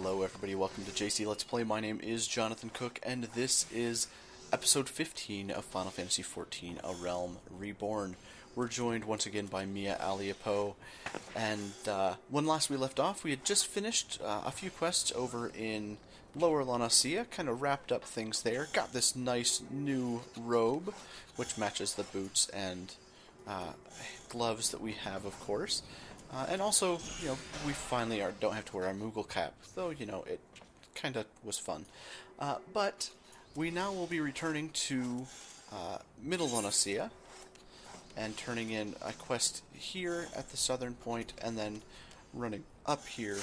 Hello everybody, welcome to JC Let's Play. My name is Jonathan Cook, and this is episode 15 of Final Fantasy XIV, A Realm Reborn. We're joined once again by Mia Aliapo, and when last we left off, we had just finished a few quests over in Lower La Nacia, kind of wrapped up things there, got this nice new robe, which matches the boots and gloves that we have, of course. And also, we finally don't have to wear our Moogle cap, though, it kind of was fun. But we now will be returning to Middle La Nacia and turning in a quest here at the southern point, and then running up here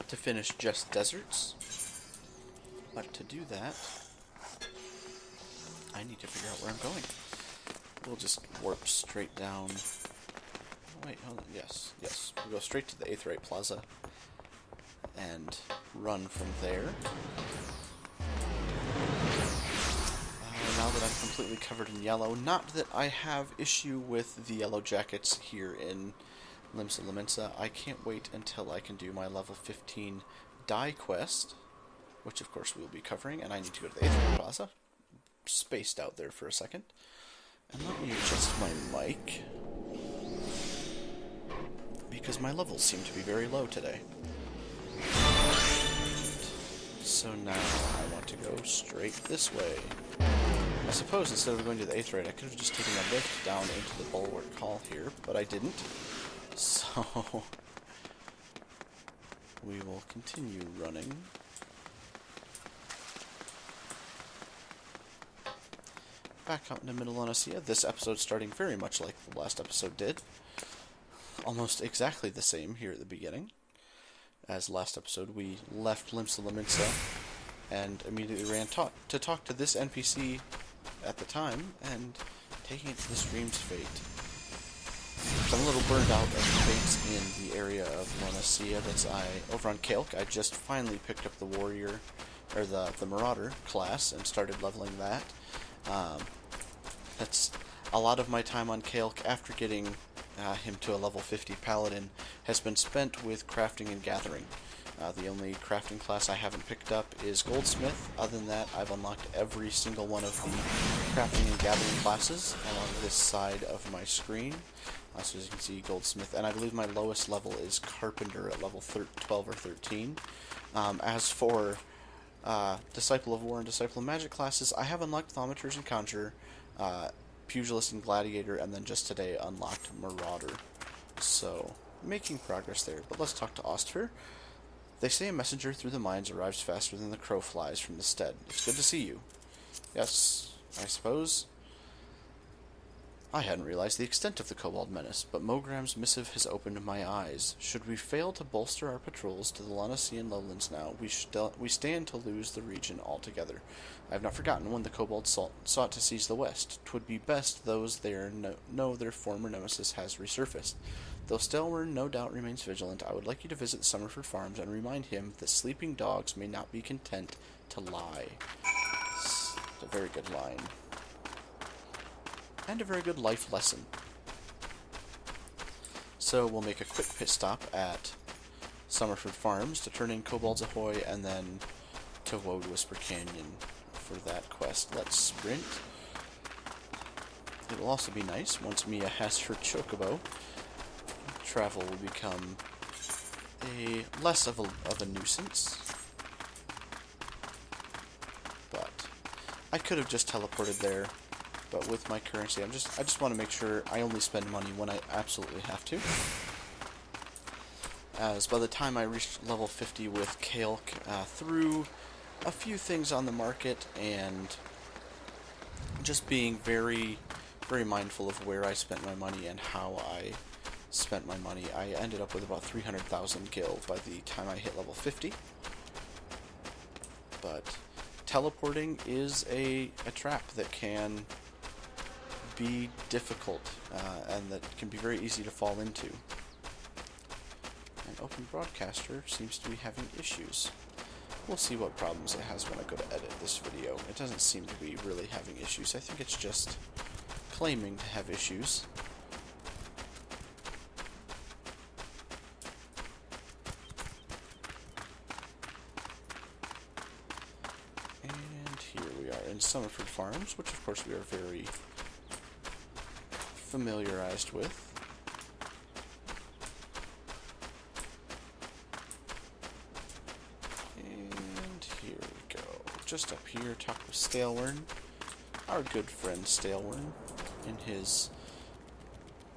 to finish Just Deserts. But to do that, I need to figure out where I'm going. We'll just warp straight down. Wait, hold on. Yes. We'll go straight to the Aetheryte Plaza and run from there. Now that I'm completely covered in yellow, not that I have issue with the yellow jackets here in Limsa Lominsa, I can't wait until I can do my level 15 die quest, which of course we'll be covering, and I need to go to the Aetheryte Plaza. Spaced out there for a second. And let me adjust my mic, because my levels seem to be very low today. So now I want to go straight this way. I suppose instead of going to the Aetheryte, I could have just taken a lift down into the Bulwark Hall here, but I didn't. So we will continue running. Back out into Middle La Nacia. This episode starting very much like the last episode did. Almost exactly the same here at the beginning. As last episode, we left Limsa Lominsa and immediately ran to talk to this NPC at the time, and taking it to the stream's fate. I'm a little burned out of the fates in the area of La Nacia. That's over on Kaelk. I just finally picked up the warrior, or the marauder class, and started leveling that. That's a lot of my time on Kaelk after getting him to a level 50 paladin has been spent with crafting and gathering. The only crafting class I haven't picked up is Goldsmith. Other than that, I've unlocked every single one of the crafting and gathering classes along this side of my screen. So as you can see, Goldsmith, and I believe my lowest level is Carpenter at level 12 or 13. As for Disciple of War and Disciple of Magic classes, I have unlocked Thaumaturge and Conjurer, Pugilist and Gladiator, and then just today unlocked Marauder. So, making progress there. But let's talk to Ostfir. They say a messenger through the mines arrives faster than the crow flies from the stead. It's good to see you. Yes, I suppose. I hadn't realized the extent of the Kobold menace, but Mogram's missive has opened my eyes. Should we fail to bolster our patrols to the La Nacian lowlands now, we stand to lose the region altogether. I have not forgotten when the Kobolds sought to seize the west. 'Twould be best those there know their former nemesis has resurfaced. Though Stelwern no doubt remains vigilant, I would like you to visit the Summerford Farms and remind him that sleeping dogs may not be content to lie. It's a very good line. And a very good life lesson. So we'll make a quick pit stop at Summerford Farms to turn in Kobolds Ahoy, and then to Woad Whisper Canyon for that quest. Let's sprint. It will also be nice, once Mia has her chocobo, travel will become less of a nuisance. But I could have just teleported there. But with my currency, I just want to make sure I only spend money when I absolutely have to. As by the time I reached level 50 with Kaelk, through a few things on the market and just being very, very mindful of where I spent my money and how I spent my money, I ended up with about 300,000 gil by the time I hit level 50. But teleporting is a trap that can be difficult, and that can be very easy to fall into. And Open Broadcaster seems to be having issues. We'll see what problems it has when I go to edit this video. It doesn't seem to be really having issues. I think it's just claiming to have issues. in Summerford Farms, which of course we are very familiarized with. And here we go. Just up here, talk with Stalewern, our good friend Stalewern, in his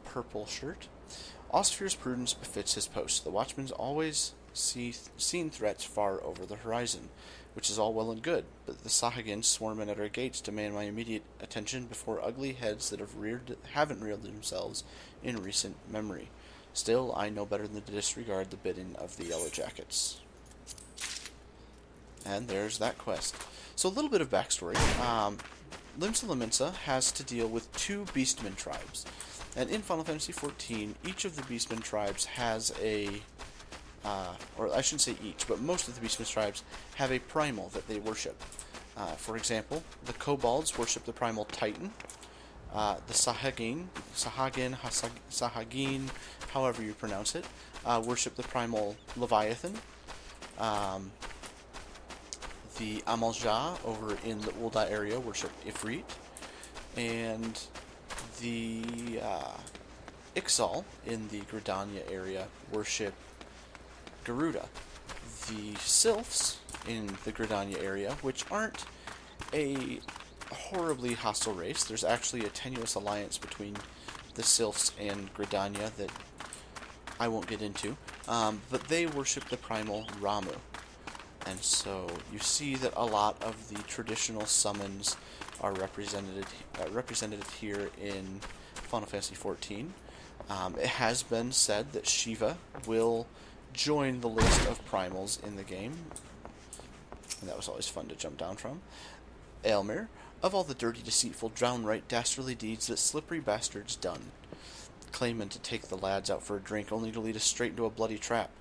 purple shirt. Ostfir's prudence befits his post. The watchman's always seen threats far over the horizon, which is all well and good, but the Sahagins swarming at our gates demand my immediate attention before ugly heads that haven't reared themselves in recent memory. Still, I know better than to disregard the bidding of the Yellow Jackets. And there's that quest. So a little bit of backstory. Limsa Lominsa has to deal with two Beastmen tribes. And in Final Fantasy XIV, each of the Beastmen tribes has a... or I shouldn't say each, but most of the Beastmen tribes have a primal that they worship. For example, the Kobolds worship the primal Titan. The Sahagin, however you pronounce it, worship the primal Leviathan. The Amalja over in the Ul'dah area worship Ifrit. And the Ixal in the Gridania area worship Garuda. The Sylphs in the Gridania area, which aren't a horribly hostile race, there's actually a tenuous alliance between the Sylphs and Gridania that I won't get into, but they worship the primal Ramu. And so you see that a lot of the traditional summons are represented here in Final Fantasy XIV. It has been said that Shiva will join the list of primals in the game, and that was always fun to jump down from. Aelmir, of all the dirty, deceitful, downright dastardly deeds that slippery bastards done, claiming to take the lads out for a drink only to lead us straight into a bloody trap.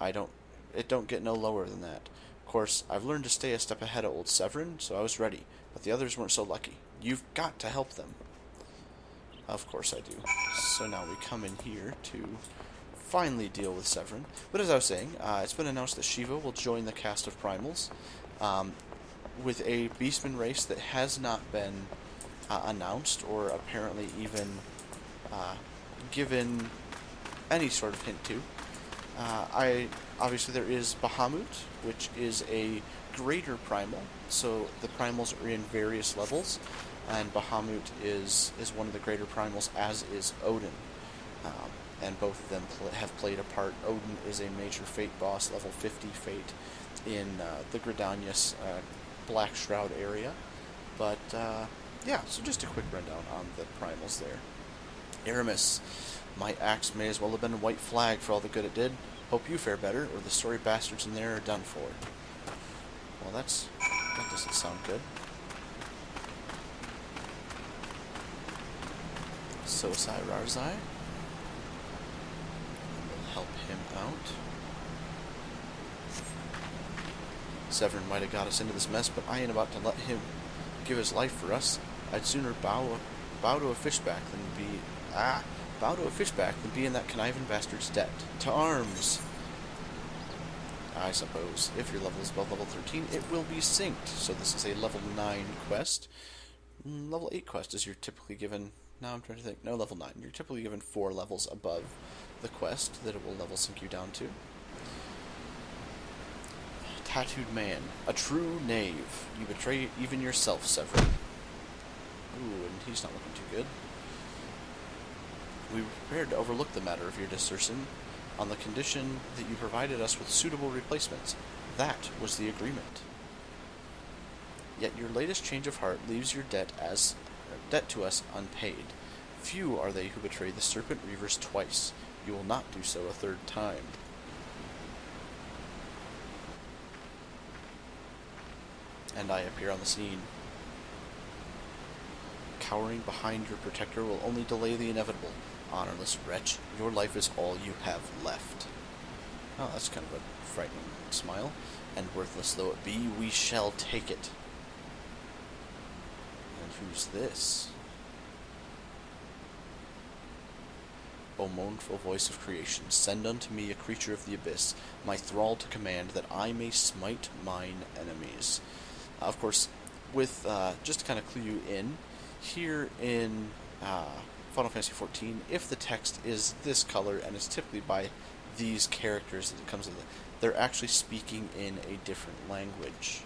It don't get no lower than that. Of course, I've learned to stay a step ahead of old Severin, so I was ready, but the others weren't so lucky. You've got to help them. Of course I do. So now we come in here to finally deal with Severin. But as I was saying, it's been announced that Shiva will join the cast of Primals with a Beastman race that has not been announced or apparently even given any sort of hint to. Obviously there is Bahamut, which is a greater primal, so the primals are in various levels, and Bahamut is one of the greater primals, as is Odin. And both of them have played a part. Odin is a major fate boss, level 50 fate, in the Gridanius Black Shroud area. But, yeah, so just a quick rundown on the primals there. Aramis, my axe may as well have been a white flag for all the good it did. Hope you fare better, or the sorry bastards in there are done for. Well, that doesn't sound good. Sosai Rarzai. We'll help him out. Severin might have got us into this mess, but I ain't about to let him give his life for us. I'd sooner bow to a fishback than be in that conniving bastard's debt. To arms! I suppose. If your level is above level 13, it will be synced. So this is a level 9 quest. Level 8 quest is you're typically given... Now I'm trying to think. No, level 9. You're typically given 4 levels above the quest that it will level sync you down to. Tattooed Man. A true knave. You betray even yourself, Severin. Ooh, and he's not looking too good. We were prepared to overlook the matter of your desertion on the condition that you provided us with suitable replacements. That was the agreement. Yet your latest change of heart leaves your debt to us unpaid. Few are they who betray the Serpent Reavers twice. You will not do so a third time. And I appear on the scene. Cowering behind your protector will only delay the inevitable. Honorless wretch, your life is all you have left. Oh, that's kind of a frightening smile. And worthless though it be, we shall take it. And who's this? O mournful voice of creation, send unto me a creature of the abyss, my thrall to command, that I may smite mine enemies. Of course, with just to kind of clue you in, here in Final Fantasy XIV, if the text is this color and it's typically by these characters that it comes with, they're actually speaking in a different language.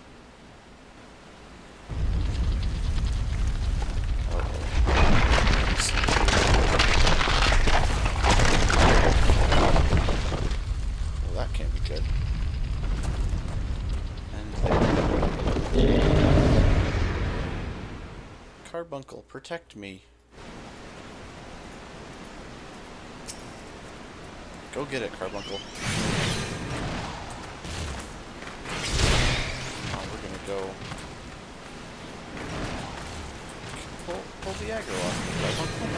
Well, that can't be good. And there. Carbuncle, protect me. Go get it, Carbuncle. Now we're gonna go pull the aggro off the Carbuncle.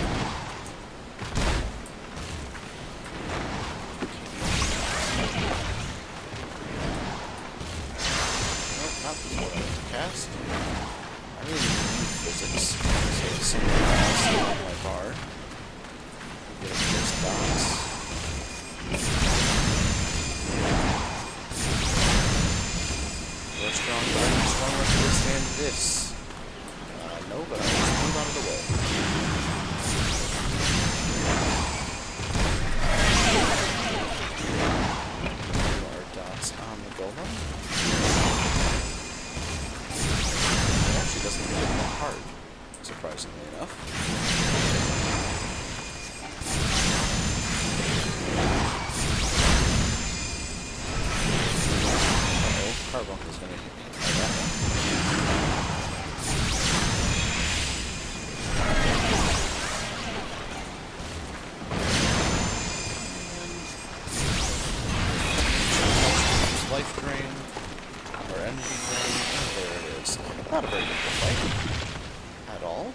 Nope, not before I went to cast. I really need physics, so it's something else on my bar. Get it first dots. We're strong, but I'm strong enough to withstand this. No, but I'll just move out of the way. Do our dots on the golem. It actually doesn't get that hard, surprisingly enough. Carbuncle's gonna hit me by that one. Life drain, or energy drain, and there it is. Not a very good fight at all.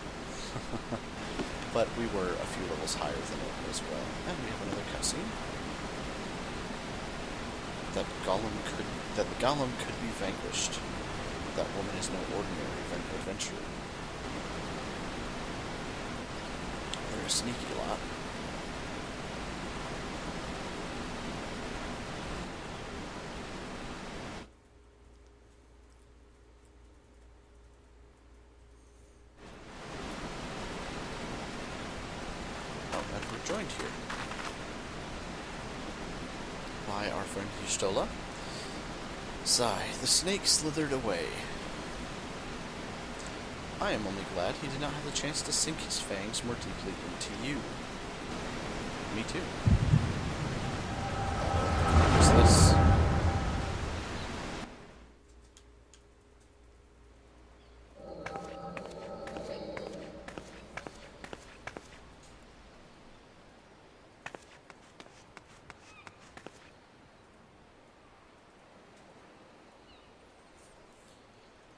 But we were a few levels higher than it as well. And we have another cutscene. That the golem could be vanquished. That woman is no ordinary adventurer. They're a sneaky lot. Oh, and we're joined here by our friend Y'shtola. Sigh, the snake slithered away. I am only glad he did not have the chance to sink his fangs more deeply into you. Me too. What's this?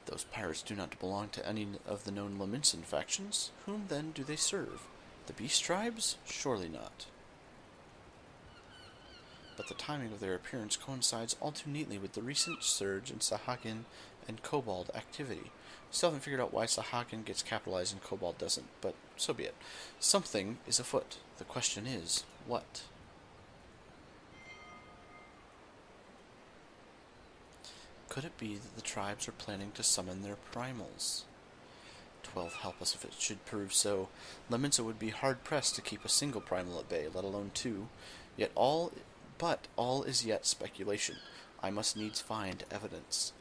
Those pirates do not belong to any of the known Laminsan factions. Whom then do they serve? The Beast Tribes? Surely not. But the timing of their appearance coincides all too neatly with the recent surge in Sahagin and Kobold activity. Still haven't figured out why Sahagin gets capitalized and Kobold doesn't, but so be it. Something is afoot. The question is, what? Could it be that the tribes are planning to summon their primals? 12 help us if it should prove so. Laminsa would be hard-pressed to keep a single primal at bay, let alone two. But all is yet speculation. I must needs find evidence.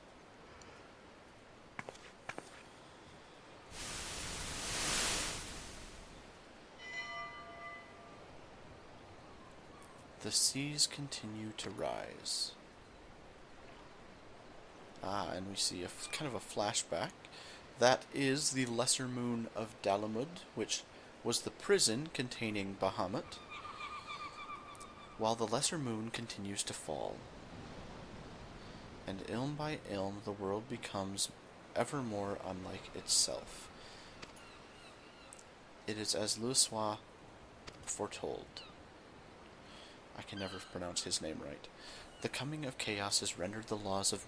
The seas continue to rise. And we see kind of a flashback. That is the lesser moon of Dalamud, which was the prison containing Bahamut, while the lesser moon continues to fall. And ilm by ilm, the world becomes ever more unlike itself. It is as Louisoix foretold. I can never pronounce his name right. The coming of chaos has rendered the laws of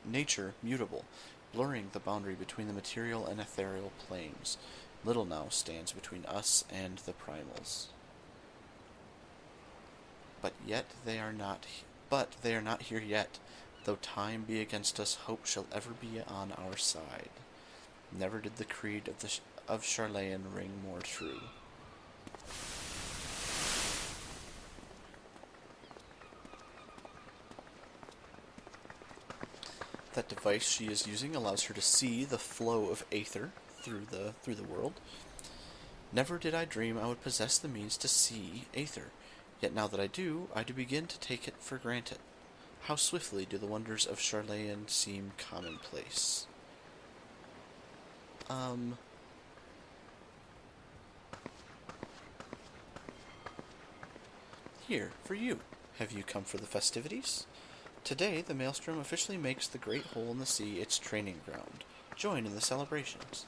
nature mutable, blurring the boundary between the material and ethereal planes. Little now stands between us and the primals. But they are not here yet. Though time be against us, hope shall ever be on our side. Never did the creed of Charlayan ring more true. That device she is using allows her to see the flow of aether through the world. Never did I dream I would possess the means to see aether, yet now that I do begin to take it for granted. How swiftly do the wonders of Charlayan seem commonplace. Here, for you. Have you come for the festivities? Today, the Maelstrom officially makes the Great Hole in the Sea its training ground. Join in the celebrations.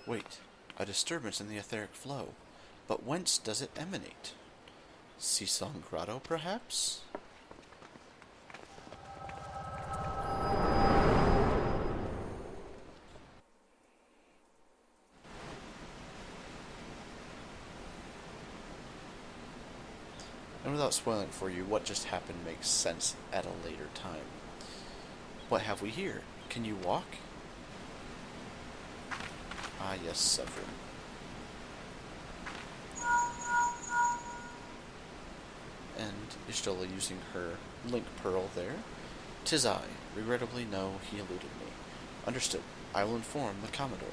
Wait, a disturbance in the etheric flow. But whence does it emanate? Sisong Grotto, perhaps? And without spoiling for you, what just happened makes sense at a later time. What have we here? Can you walk? Ah, yes, Severin. And Y'shtola using her link pearl there. 'Tis I. Regrettably, no, he eluded me. Understood. I will inform the Commodore.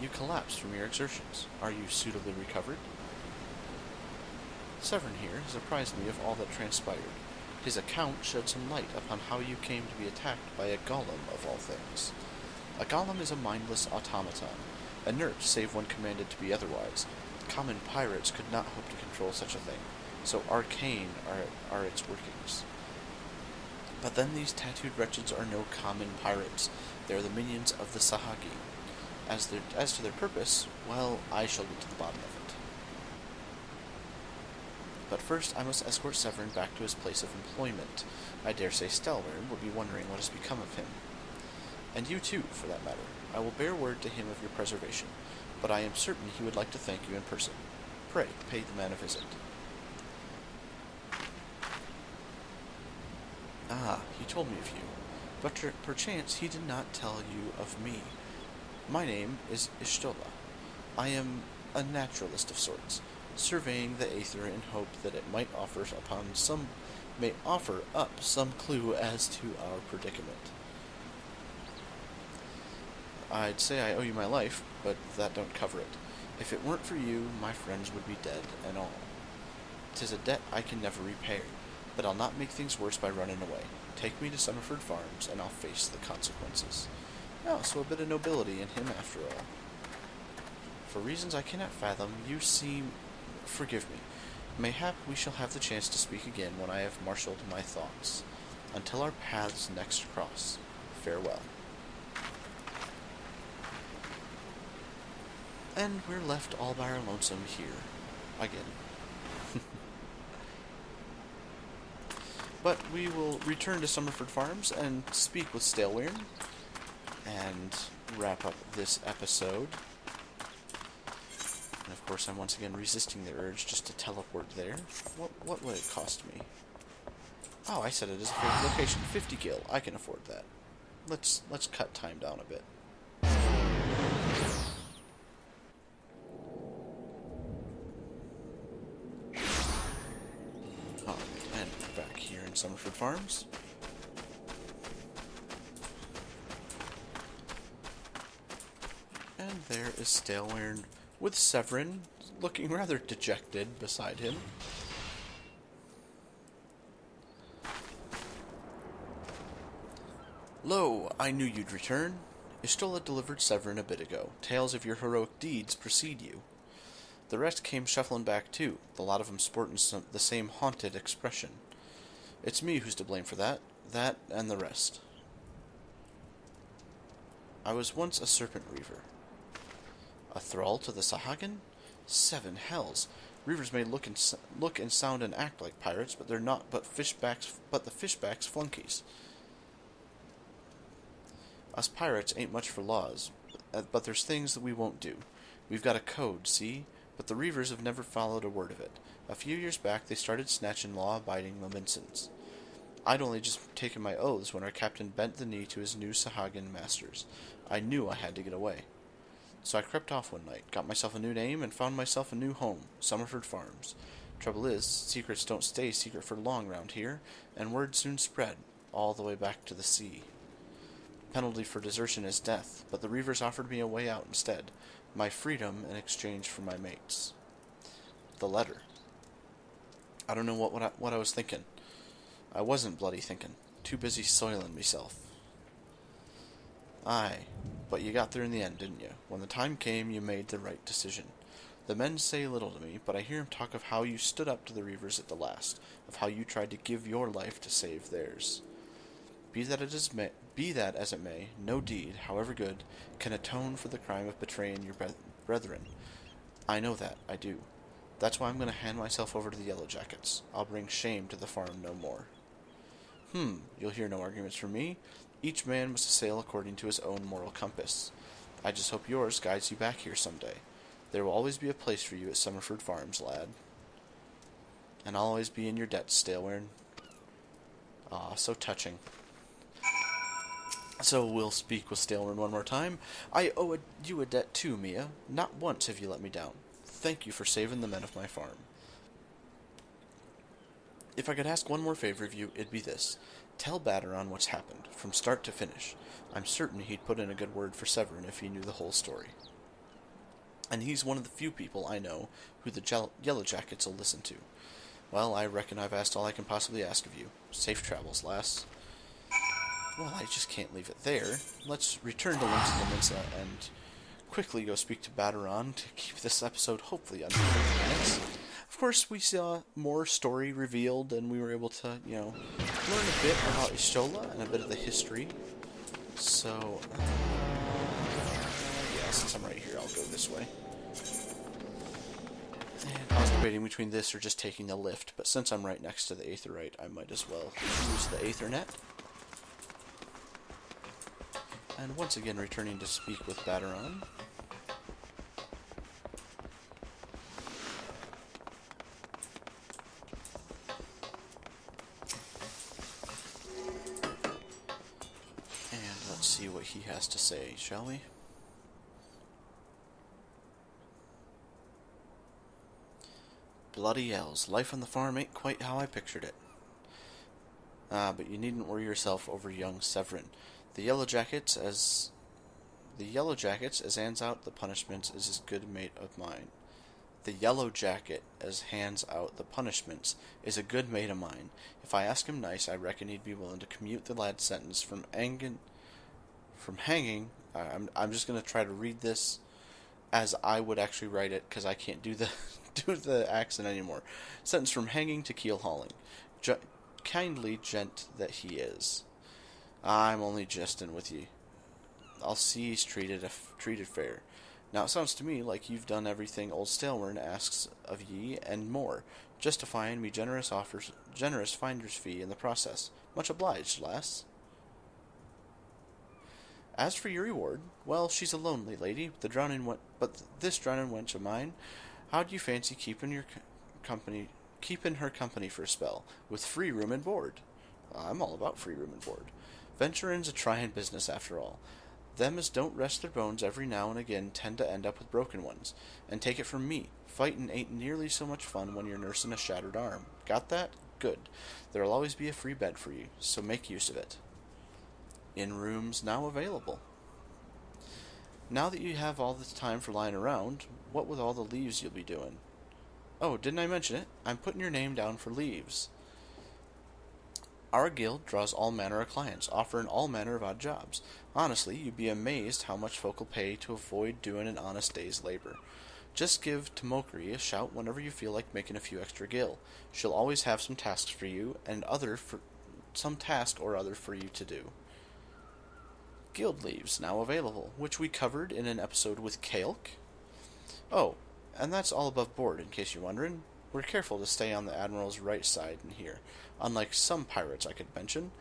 You collapsed from your exertions. Are you suitably recovered? Severin here has apprised me of all that transpired. His account shed some light upon how you came to be attacked by a golem of all things. A golem is a mindless automaton, inert save when commanded to be otherwise. Common pirates could not hope to control such a thing, so arcane are its workings. But then these tattooed wretches are no common pirates. They are the minions of the Sahagi. As to their purpose, well, I shall get to the bottom of it. But first I must escort Severin back to his place of employment. I dare say Stelwern will be wondering what has become of him. And you too, for that matter. I will bear word to him of your preservation, but I am certain he would like to thank you in person. Pray, pay the man a visit. Ah, he told me of you, but perchance he did not tell you of me. My name is Y'shtola. I am a naturalist of sorts, surveying the aether in hope that it might offer up some clue as to our predicament. I'd say I owe you my life, but that don't cover it. If it weren't for you, my friends would be dead and all. 'Tis a debt I can never repay, but I'll not make things worse by running away. Take me to Summerford Farms, and I'll face the consequences. Oh, so a bit of nobility in him after all. For reasons I cannot fathom, you seem... Forgive me. Mayhap we shall have the chance to speak again when I have marshaled my thoughts. Until our paths next cross, farewell. And we're left all by our lonesome here. Again. But we will return to Summerford Farms and speak with Stelwern and wrap up this episode. And of course I'm once again resisting the urge just to teleport there. What would it cost me? Oh, I said it as a favorite location. 50 gil. I can afford that. Let's cut time down a bit. Oh, and we're back here in Summerford Farms. And there is Stelwern with Severin looking rather dejected beside him. Lo, I knew you'd return. Y'shtola delivered Severin a bit ago. Tales of your heroic deeds precede you. The rest came shuffling back too, the lot of 'em sporting the same haunted expression. It's me who's to blame for that and the rest. I was once a serpent reaver. A thrall to the Sahagin? 7 hells. Reavers may look and sound and act like pirates, but they're not but the fishbacks flunkies. Us pirates ain't much for laws, but there's things that we won't do. We've got a code, see? But the Reavers have never followed a word of it. A few years back, they started snatching law-abiding Laminsons. I'd only just taken my oaths when our captain bent the knee to his new Sahagan masters. I knew I had to get away. So I crept off one night, got myself a new name, and found myself a new home, Summerford Farms. Trouble is, secrets don't stay secret for long round here, and word soon spread, all the way back to the sea. Penalty for desertion is death, but the Reavers offered me a way out instead, my freedom in exchange for my mates. The letter. I don't know what I was thinking. I wasn't bloody thinking. Too busy soiling myself. Aye, but you got there in the end, didn't you? When the time came, you made the right decision. The men say little to me, but I hear him talk of how you stood up to the Reavers at the last, of how you tried to give your life to save theirs. Be that as it may, no deed, however good, can atone for the crime of betraying your brethren. I know that, I do. That's why I'm going to hand myself over to the Yellow Jackets. I'll bring shame to the farm no more. You'll hear no arguments from me. Each man must sail according to his own moral compass. I just hope yours guides you back here someday. There will always be a place for you at Summerford Farms, lad. And I'll always be in your debt, Stalewern. Ah, so touching. So we'll speak with Stalewern one more time. I owe you a debt too, Mia. Not once have you let me down. Thank you for saving the men of my farm. If I could ask one more favor of you, it'd be this. Tell Batteron what's happened, from start to finish. I'm certain he'd put in a good word for Severin if he knew the whole story. And he's one of the few people I know who the Yellow Jackets will listen to. Well, I reckon I've asked all I can possibly ask of you. Safe travels, lass. Well, I just can't leave it there. Let's return to Links and Mensa and quickly go speak to Batteron to keep this episode hopefully under 30 minutes. Of course, we saw more story revealed, and we were able to, learn a bit about Ishola and a bit of the history. So, yeah, since I'm right here, I'll go this way. And I was debating between this or just taking the lift, but since I'm right next to the Aetherite, I might as well use the Aethernet. And once again, returning to speak with Batteron. See what he has to say, shall we? Bloody hells, life on the farm ain't quite how I pictured it. But you needn't worry yourself over young Severin. The Yellow Jackets, as hands out the punishments, is as good a mate of mine. The Yellow Jacket, as hands out the punishments, is a good mate of mine. If I ask him nice, I reckon he'd be willing to commute the lad's sentence from hanging. I'm just going to try to read this as I would actually write it, because I can't do the accent anymore. Sentence from hanging to keel hauling. Kindly gent that he is. I'm only jesting with ye. I'll see he's treated fair. Now it sounds to me like you've done everything old Stalewern asks of ye and more, justifying me generous finder's fee in the process. Much obliged, lass. As for your reward, well, she's a lonely lady, but this drowning wench of mine, how'd you fancy keeping her company for a spell, with free room and board? I'm all about free room and board. Venturin's a trying business, after all. Them as don't rest their bones every now and again tend to end up with broken ones. And take it from me, fightin' ain't nearly so much fun when you're nursing a shattered arm. Got that? Good. There'll always be a free bed for you, so make use of it. In rooms now available. Now that you have all this time for lying around, what with all the leaves you'll be doing? Oh, didn't I mention it? I'm putting your name down for leaves. Our guild draws all manner of clients, offering all manner of odd jobs. Honestly, you'd be amazed how much folk will pay to avoid doing an honest day's labor. Just give Tomokri a shout whenever you feel like making a few extra gil. She'll always have some tasks for you, and some task or other for you to do. Guild leaves now available, which we covered in an episode with Kaelk. Oh, And that's all above board, in case you're wondering. We're careful to stay on the Admiral's right side in here, unlike some pirates I could mention.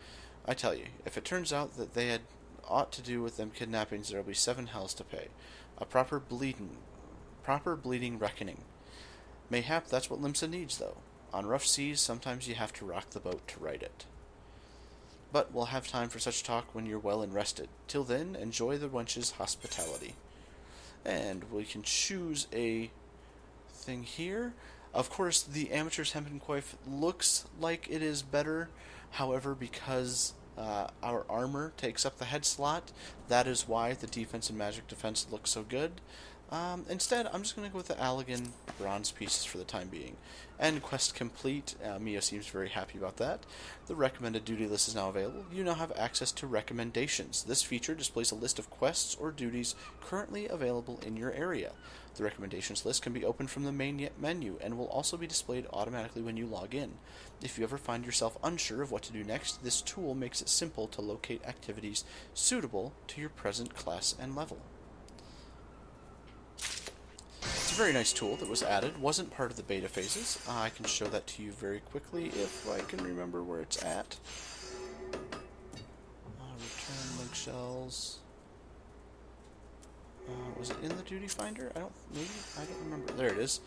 I tell you, if it turns out that they had aught to do with them kidnappings, there'll be 7 hells to pay. A proper bleeding reckoning. Mayhap that's what Limsa needs, though. On rough seas, sometimes you have to rock the boat to right it. But we'll have time for such talk when you're well and rested. Till then, enjoy the wench's hospitality. And we can choose a thing here. Of course, the Amateur's Hempen Coif looks like it is better. However, because our armor takes up the head slot, that is why the defense and magic defense look so good. Instead, I'm just going to go with the Allegan bronze pieces for the time being. And quest complete. Mia seems very happy about that. The recommended duty list is now available. You now have access to recommendations. This feature displays a list of quests or duties currently available in your area. The recommendations list can be opened from the main menu and will also be displayed automatically when you log in. If you ever find yourself unsure of what to do next, this tool makes it simple to locate activities suitable to your present class and level. It's a very nice tool that was added. Wasn't part of the beta phases. I can show that to you very quickly if I can remember where it's at. Return link shells. Was it in the duty finder? I don't remember. There it is.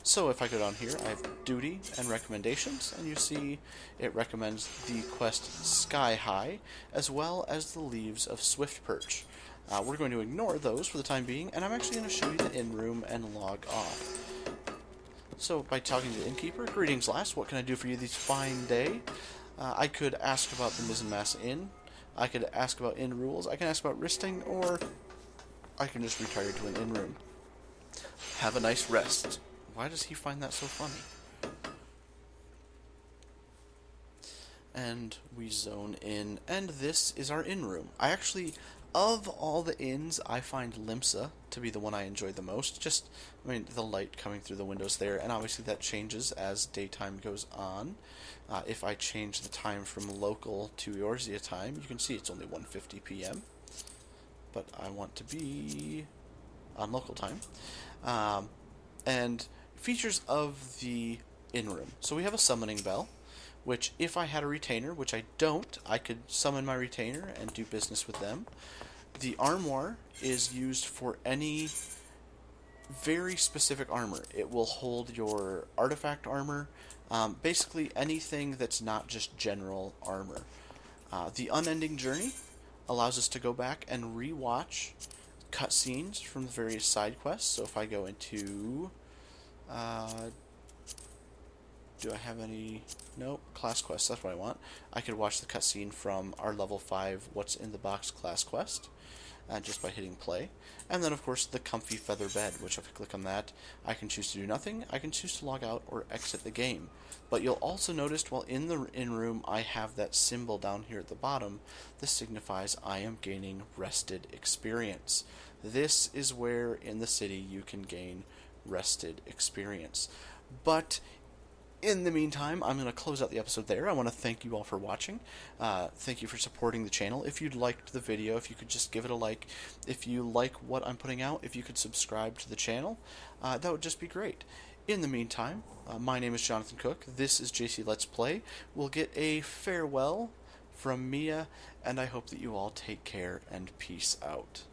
So if I go down here, I have duty and recommendations, and you see it recommends the quest Sky High, as well as the Leaves of Swift Perch. We're going to ignore those for the time being, and I'm actually going to show you the inn room and log off. So by talking to the innkeeper, greetings lass, what can I do for you this fine day? I could ask about the Mizzenmast Inn, I could ask about inn rules, I can ask about risting, or I can just retire to an inn room. Have a nice rest. Why does he find that so funny? And we zone in, and this is our inn room. Of all the inns, I find Limsa to be the one I enjoy the most. The light coming through the windows there, and obviously that changes as daytime goes on. If I change the time from local to Eorzea time, you can see it's only 1:50 p.m. But I want to be on local time. And features of the inn room. So we have a summoning bell, which if I had a retainer, which I don't, I could summon my retainer and do business with them. The armoire is used for any very specific armor. It will hold your artifact armor, basically anything that's not just general armor. The Unending Journey allows us to go back and re-watch cutscenes from the various side quests. So if I go into... do I have any... Nope, class quests, that's what I want. I could watch the cutscene from our level 5 What's in the Box class quest, just by hitting play. And then, of course, the comfy feather bed, which if I click on that, I can choose to do nothing, I can choose to log out or exit the game. But you'll also notice while in the inn-room, I have that symbol down here at the bottom. This signifies I am gaining rested experience. This is where in the city you can gain rested experience. But in the meantime, I'm going to close out the episode there. I want to thank you all for watching. Thank you for supporting the channel. If you liked the video, if you could just give it a like. If you like what I'm putting out, if you could subscribe to the channel, that would just be great. In the meantime, my name is Jonathan Cook. This is JC Let's Play. We'll get a farewell from Mia, and I hope that you all take care and peace out.